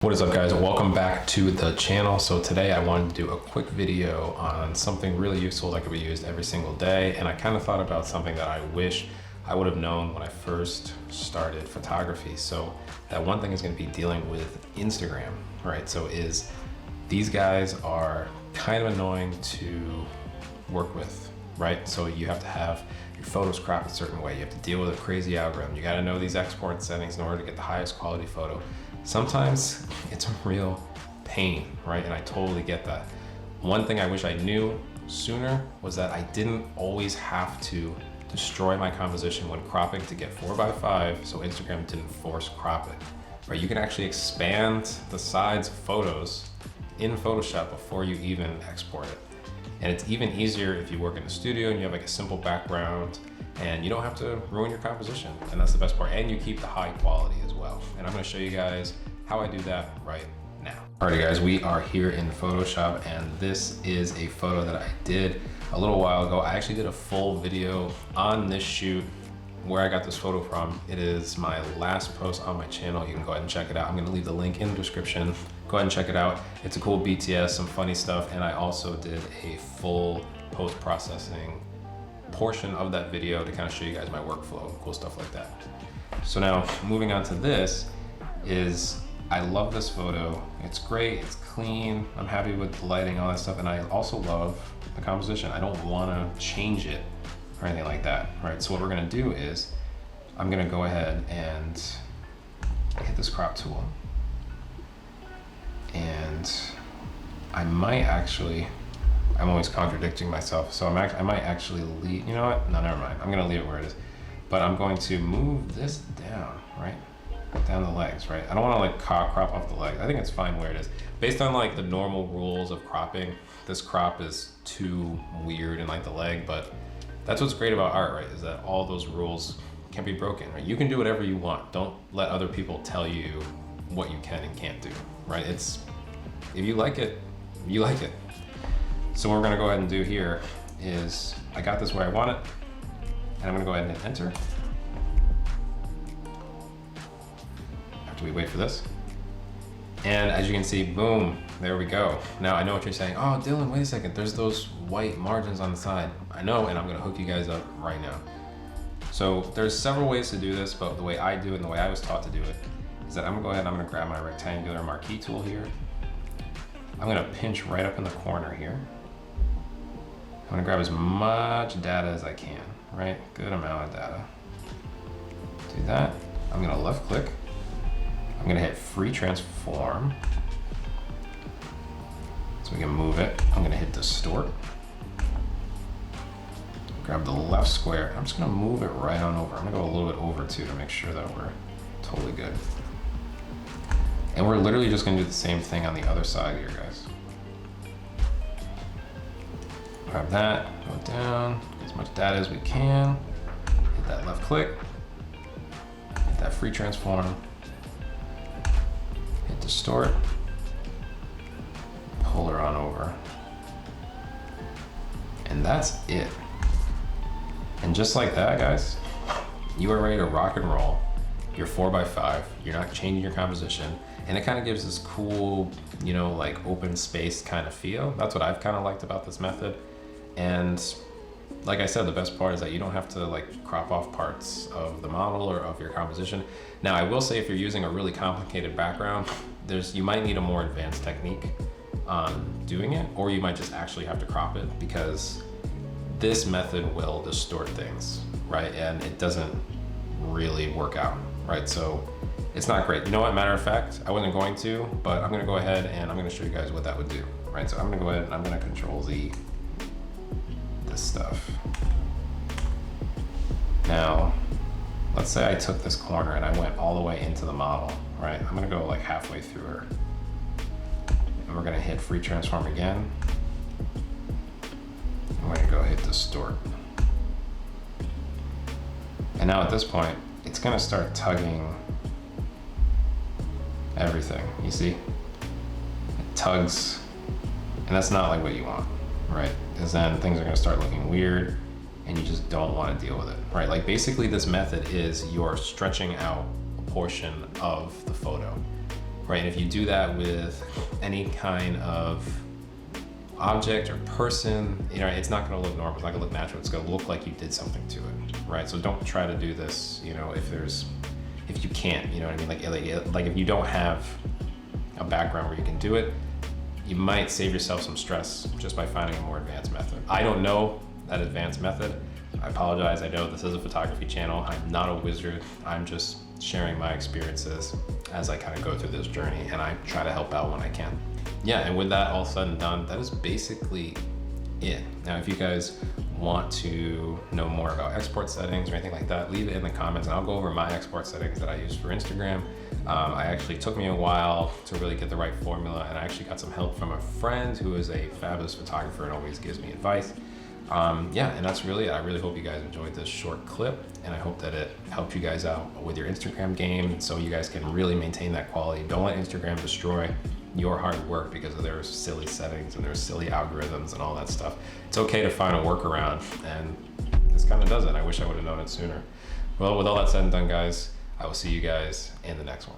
What is up, guys? Welcome back to the channel. So today I wanted to do a quick video on something really useful that could be used every single day. And I kind of thought about something that I wish I would have known when I first started photography. So that one thing is going to be dealing with Instagram, right? So these guys are kind of annoying to work with, right? So you have to have your photos cropped a certain way. You have to deal with a crazy algorithm. You got to know these export settings in order to get the highest quality photo. Sometimes it's a real pain, right? And I totally get that. One thing I wish I knew sooner was that I didn't always have to destroy my composition when cropping to get 4:5, so Instagram didn't force crop it, right? You can actually expand the sides of photos in Photoshop before you even export it. And it's even easier if you work in the studio and you have like a simple background and you don't have to ruin your composition. And that's the best part. And you keep the high quality as well. And I'm gonna show you guys how I do that right now. Alrighty guys, we are here in Photoshop and this is a photo that I did a little while ago. I actually did a full video on this shoot where I got this photo from. It is my last post on my channel. You can go ahead and check it out. I'm gonna leave the link in the description. Go ahead and check it out. It's a cool BTS, some funny stuff. And I also did a full post-processing portion of that video to kind of show you guys my workflow, cool stuff like that. So now moving on to this is, I love this photo. It's great, it's clean. I'm happy with the lighting, all that stuff. And I also love the composition. I don't wanna change it or anything like that, right? So what we're gonna do is, I'm gonna go ahead and hit this crop tool. And I might actually, I'm always contradicting myself. So I might actually leave, you know what? No, never mind. I'm gonna leave it where it is. But I'm going to move this down, right? Down the legs, right? I don't wanna like crop off the legs. I think it's fine where it is. Based on like the normal rules of cropping, this crop is too weird in like the leg, but that's what's great about art, right? Is that all those rules can be broken, right? You can do whatever you want. Don't let other people tell you what you can and can't do, right? If you like it, you like it. So what we're gonna go ahead and do here is, I got this where I want it, and I'm gonna go ahead and hit enter. After we wait for this. And as you can see, boom, there we go. Now I know what you're saying. Oh, Dylan, wait a second. There's those white margins on the side. I know, and I'm gonna hook you guys up right now. So there's several ways to do this, but the way I do it and the way I was taught to do it is that I'm gonna go ahead and I'm gonna grab my rectangular marquee tool here. I'm gonna pinch right up in the corner here. I'm gonna grab as much data as I can, right? Good amount of data. Do that. I'm gonna left click. I'm gonna hit free transform. So we can move it. I'm gonna hit distort. Grab the left square. I'm just gonna move it right on over. I'm gonna go a little bit over too to make sure that we're totally good. And we're literally just gonna do the same thing on the other side here, guys. Grab that, go down, get as much data as we can, hit that left click, hit that free transform, hit distort, pull her on over. And that's it. And just like that, guys, you are ready to rock and roll your 4:5. You're not changing your composition. And it kind of gives this cool, you know, like open space kind of feel. That's what I've kind of liked about this method. And like I said, the best part is that you don't have to like crop off parts of the model or of your composition. Now, I will say if you're using a really complicated background, you might need a more advanced technique on doing it, or you might just actually have to crop it because this method will distort things, right? And it doesn't really work out, right? So it's not great. You know what, matter of fact, I wasn't going to, but I'm gonna go ahead and I'm gonna show you guys what that would do, right? So I'm gonna go ahead and I'm gonna Control Z this stuff. Now, let's say I took this corner and I went all the way into the model, right? I'm gonna go like halfway through her. And we're gonna hit free transform again. I'm gonna go hit distort. And now at this point, it's gonna start tugging everything, you see? It tugs, and that's not like what you want, right? Because then things are gonna start looking weird and you just don't wanna deal with it, right? Like basically this method is you're stretching out a portion of the photo, right? And if you do that with any kind of object or person, you know, it's not going to look normal. It's not going to look natural. It's going to look like you did something to it, right? So don't try to do this, you know, if you can't, you know what I mean? Like if you don't have a background where you can do it, you might save yourself some stress just by finding a more advanced method. I don't know that advanced method. I apologize. I know this is a photography channel. I'm not a wizard. I'm just sharing my experiences as I kind of go through this journey, and I try to help out when I can. Yeah, and with that all said and done, that is basically it. Now, if you guys want to know more about export settings or anything like that, leave it in the comments and I'll go over my export settings that I use for Instagram. I actually took me a while to really get the right formula, and I actually got some help from a friend who is a fabulous photographer and always gives me advice. Yeah, and that's really it. I really hope you guys enjoyed this short clip, and I hope that it helped you guys out with your Instagram game so you guys can really maintain that quality. Don't let Instagram destroy your hard work because of their silly settings and their silly algorithms and all that stuff. It's okay to find a workaround, and this kind of does it. I wish I would have known it sooner. Well, with all that said and done, guys, I will see you guys in the next one.